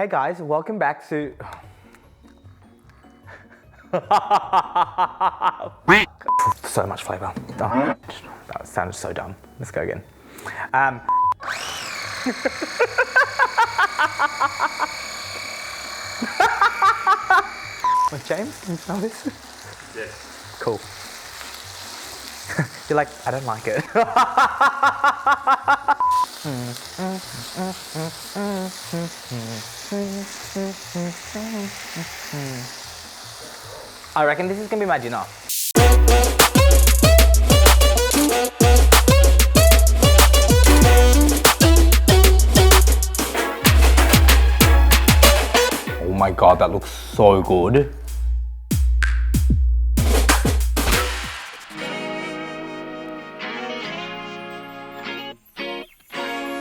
Hey guys, welcome back to... So much flavour. Oh, that sounded so dumb. Let's go again. Wait, James, can you smell this? Yes. Cool. You're like, I don't like it. I reckon this is gonna be my dinner. Oh my god, that looks so good.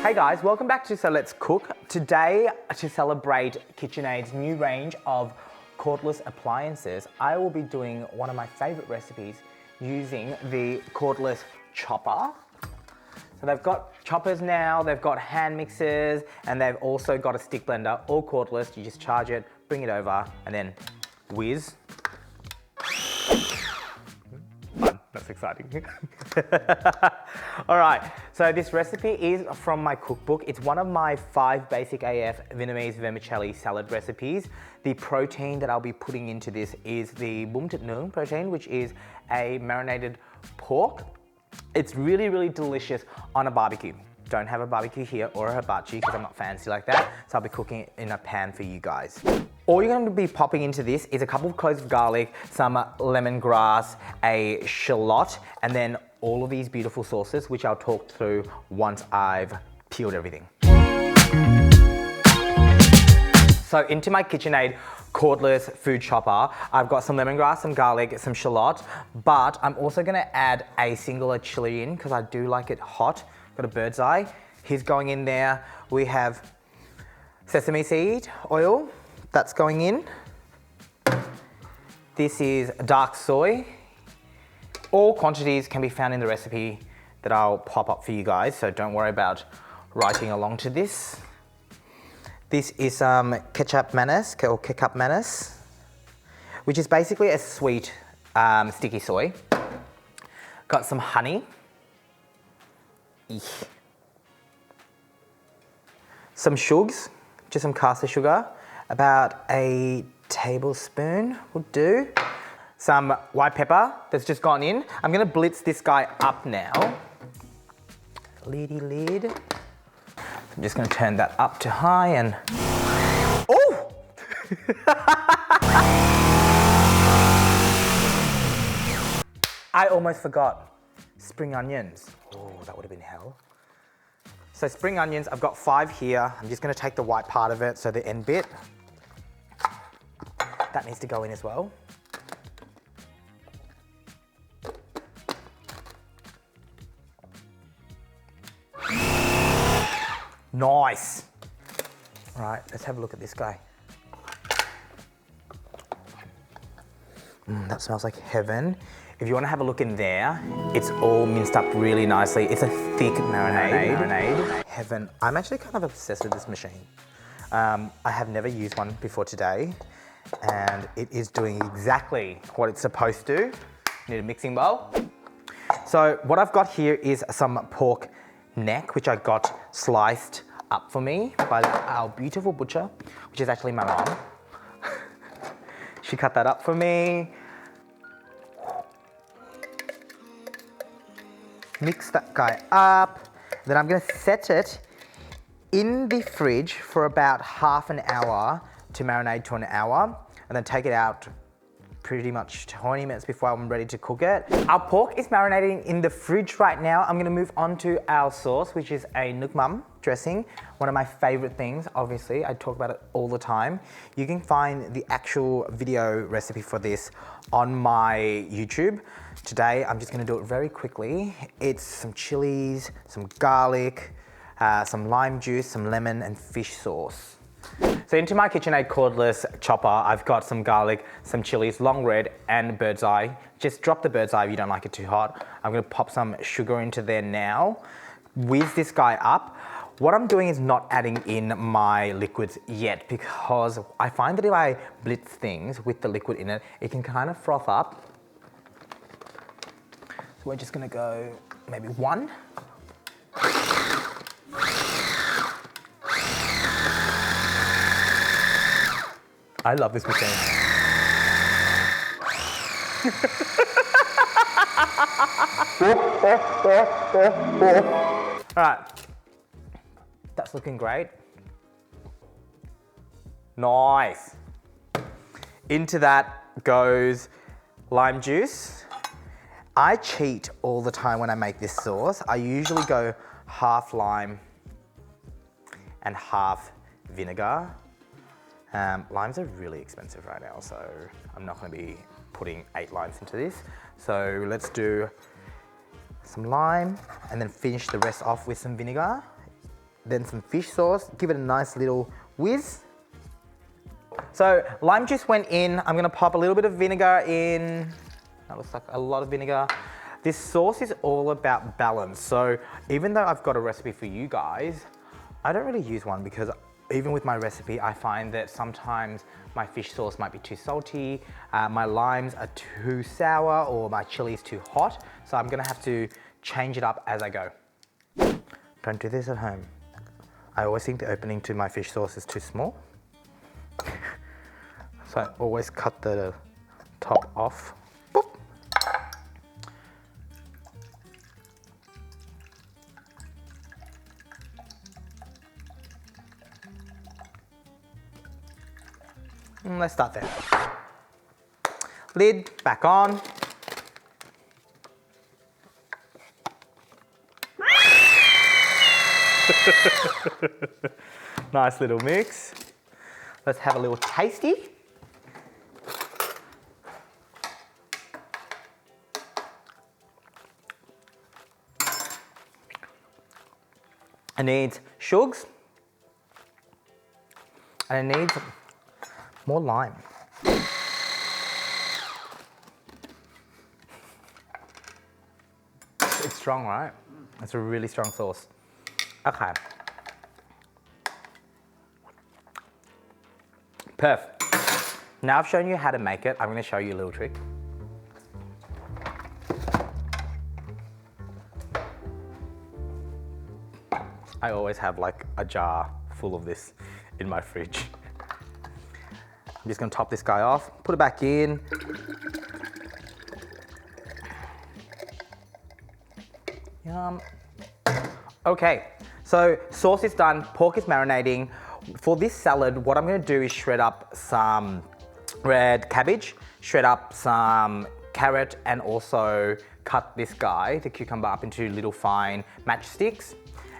Hey guys, welcome back to So Let's Cook. Today, to celebrate KitchenAid's new range of cordless appliances, I will be doing one of my favorite recipes using the cordless chopper. So they've got choppers now, they've got hand mixers, and they've also got a stick blender, all cordless. You just charge it, bring it over, and then whiz. That's exciting. All right, so this recipe is from my cookbook. It's one of my 5 basic AF Vietnamese vermicelli salad recipes. The protein that I'll be putting into this is the Bun Thit Nuong protein, which is a marinated pork. It's really, really delicious on a barbecue. Don't have a barbecue here or a hibachi because I'm not fancy like that. So I'll be cooking it in a pan for you guys. All you're going to be popping into this is a couple of cloves of garlic, some lemongrass, a shallot, and then all of these beautiful sauces, which I'll talk through once I've peeled everything. So into my KitchenAid cordless food chopper, I've got some lemongrass, some garlic, some shallot, but I'm also gonna add a singular chili in because I do like it hot. Got a bird's eye. Here's going in there. We have sesame seed oil, that's going in. This is dark soy. All quantities can be found in the recipe that I'll pop up for you guys, so don't worry about writing along to this. This is some ketchup mayonnaise, or ketchup mayonnaise, which is basically a sweet sticky soy. Got some honey. Eek. Some shugs, just some caster sugar, about a tablespoon will do. Some white pepper that's just gone in. I'm gonna blitz this guy up now. Lidy lid. I'm just gonna turn that up to high and... Oh! I almost forgot. Spring onions. Oh, that would have been hell. So spring onions, I've got 5 here. I'm just gonna take the white part of it, so the end bit. That needs to go in as well. Nice. All right, let's have a look at this guy. That smells like heaven. If you want to have a look in there, it's all minced up really nicely. It's a thick marinade. Heaven. I'm actually kind of obsessed with this machine. I have never used one before today, and it is doing exactly what it's supposed to. Need a mixing bowl. So what I've got here is some pork neck, which I got sliced up for me by our beautiful butcher, which is actually my mom. She cut that up for me. Mix that guy up. Then I'm gonna set it in the fridge for about half an hour to marinate to an hour, and then take it out pretty much 20 minutes before I'm ready to cook it. Our pork is marinating in the fridge right now. I'm gonna move on to our sauce, which is a Nuoc Mam dressing. One of my favorite things, obviously. I talk about it all the time. You can find the actual video recipe for this on my YouTube. Today, I'm just gonna do it very quickly. It's some chilies, some garlic, some lime juice, some lemon, and fish sauce. So into my KitchenAid cordless chopper, I've got some garlic, some chilies, long red, and bird's eye. Just drop the bird's eye if you don't like it too hot. I'm gonna pop some sugar into there now. Whiz this guy up. What I'm doing is not adding in my liquids yet because I find that if I blitz things with the liquid in it, it can kind of froth up. So we're just gonna go maybe 1. I love this machine. All right, that's looking great. Nice. Into that goes lime juice. I cheat all the time when I make this sauce. I usually go half lime and half vinegar. Limes are really expensive right now, so I'm not going to be putting 8 limes into this. So let's do some lime and then finish the rest off with some vinegar. Then some fish sauce, give it a nice little whiz. So lime juice went in. I'm going to pop a little bit of vinegar in. That looks like a lot of vinegar. This sauce is all about balance. So even though I've got a recipe for you guys, I don't really use one because even with my recipe, I find that sometimes my fish sauce might be too salty, my limes are too sour, or my chili is too hot. So I'm gonna have to change it up as I go. Don't do this at home. I always think the opening to my fish sauce is too small. So I always cut the top off. Boop. Let's start there. Lid back on. Nice little mix. Let's have a little tasty. It needs shugs and it needs more lime. It's strong, right? It's a really strong sauce. Okay. Perfect. Now I've shown you how to make it, I'm going to show you a little trick. I always have like a jar full of this in my fridge. I'm just going to top this guy off, put it back in. Yum. Okay, so sauce is done, pork is marinating. For this salad, what I'm going to do is shred up some red cabbage, shred up some carrot, and also cut this guy, the cucumber, up into little fine matchsticks,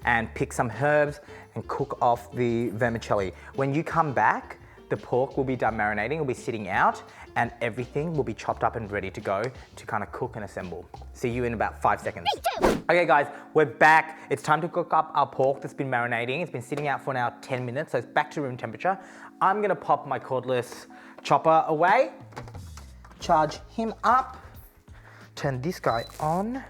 and pick some herbs and cook off the vermicelli. When you come back, the pork will be done marinating, will be sitting out, and everything will be chopped up and ready to go to kind of cook and assemble. See you in about 5 seconds. Okay guys, we're back. It's time to cook up our pork that's been marinating. It's been sitting out for now 10 minutes, so it's back to room temperature. I'm gonna pop my cordless chopper away, charge him up, turn this guy on.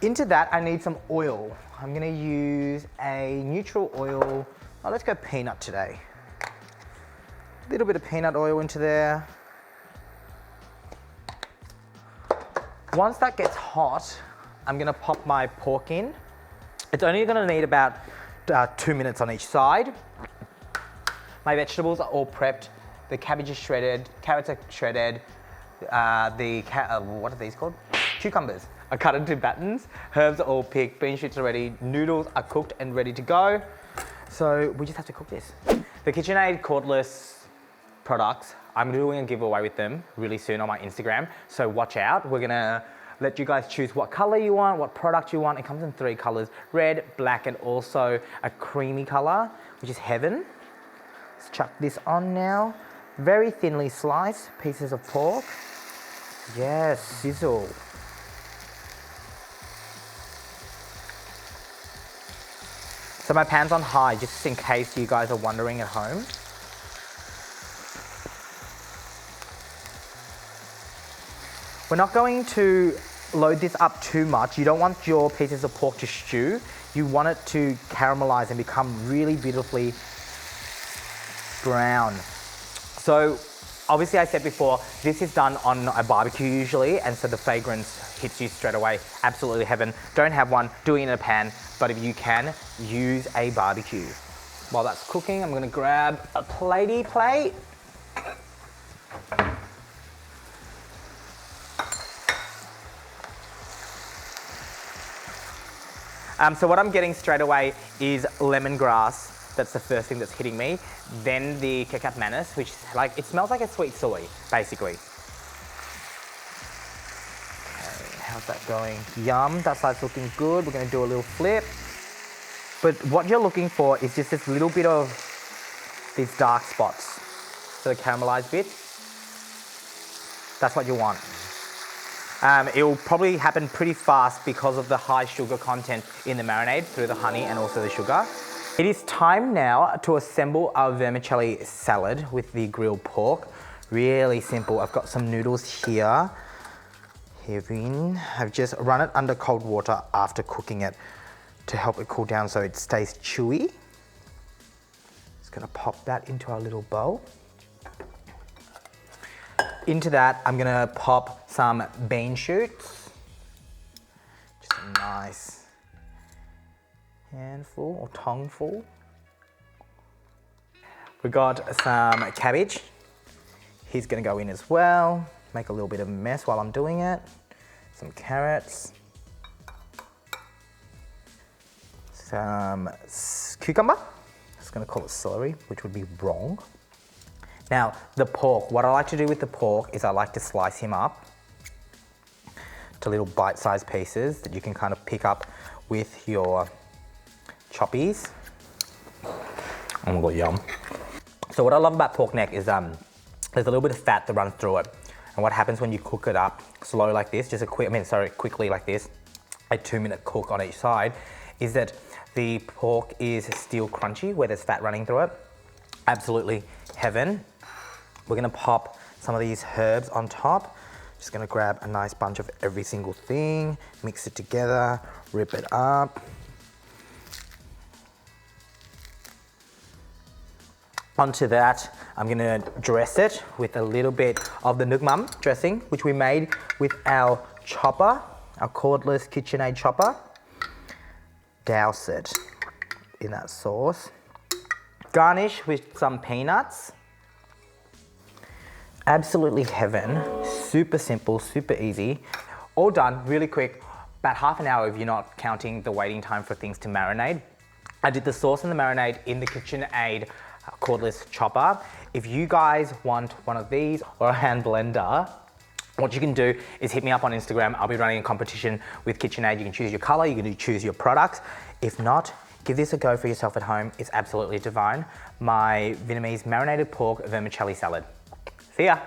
Into that, I need some oil. I'm gonna use a neutral oil. Oh, let's go peanut today. A little bit of peanut oil into there. Once that gets hot, I'm gonna pop my pork in. It's only gonna need about 2 minutes on each side. My vegetables are all prepped. The cabbage is shredded, carrots are shredded. What are these called? Cucumbers are cut into battens. Herbs are all picked, bean shoots are ready, noodles are cooked and ready to go. So we just have to cook this. The KitchenAid cordless products, I'm doing a giveaway with them really soon on my Instagram, so watch out. We're gonna let you guys choose what color you want, what product you want. It comes in 3 colors, red, black, and also a creamy color, which is heaven. Let's chuck this on now. Very thinly sliced pieces of pork. Yes, sizzle. So my pan's on high, just in case you guys are wondering at home. We're not going to load this up too much. You don't want your pieces of pork to stew. You want it to caramelize and become really beautifully brown. So obviously I said before, this is done on a barbecue usually, and so the fragrance hits you straight away. Absolutely heaven. Don't have one, do it in a pan, but if you can, use a barbecue. While that's cooking, I'm gonna grab a platey plate. So what I'm getting straight away is lemongrass. That's the first thing that's hitting me. Then the kecap manis, which like, it smells like a sweet soy, basically. Okay, how's that going? Yum, that side's looking good. We're gonna do a little flip. But what you're looking for is just this little bit of these dark spots. So the caramelized bit, that's what you want. It will probably happen pretty fast because of the high sugar content in the marinade through the honey and also the sugar. It is time now to assemble our vermicelli salad with the grilled pork. Really simple. I've got some noodles here. I've just run it under cold water after cooking it to help it cool down so it stays chewy. Just gonna pop that into our little bowl. Into that, I'm gonna pop some bean shoots. Just a nice handful or tongueful. We got some cabbage. He's gonna go in as well. Make a little bit of a mess while I'm doing it. Some carrots. Some cucumber. I was gonna call it celery, which would be wrong. Now, the pork, what I like to do with the pork is I like to slice him up to little bite-sized pieces that you can kind of pick up with your choppies. Oh my God, yum. So what I love about pork neck is there's a little bit of fat that runs through it. And what happens when you cook it up slow like this, quickly like this, a 2-minute cook on each side, is that the pork is still crunchy where there's fat running through it. Absolutely heaven. We're gonna pop some of these herbs on top. Just gonna grab a nice bunch of every single thing, mix it together, rip it up. Onto that, I'm gonna dress it with a little bit of the Nuong Mum dressing, which we made with our chopper, our cordless KitchenAid chopper. Douse it in that sauce. Garnish with some peanuts. Absolutely heaven. Super simple, super easy. All done, really quick. About half an hour if you're not counting the waiting time for things to marinate. I did the sauce and the marinade in the KitchenAid cordless chopper. If you guys want one of these or a hand blender, what you can do is hit me up on Instagram. I'll be running a competition with KitchenAid. You can choose your color, you can choose your products. If not, give this a go for yourself at home. It's absolutely divine. My Vietnamese marinated pork vermicelli salad. See ya.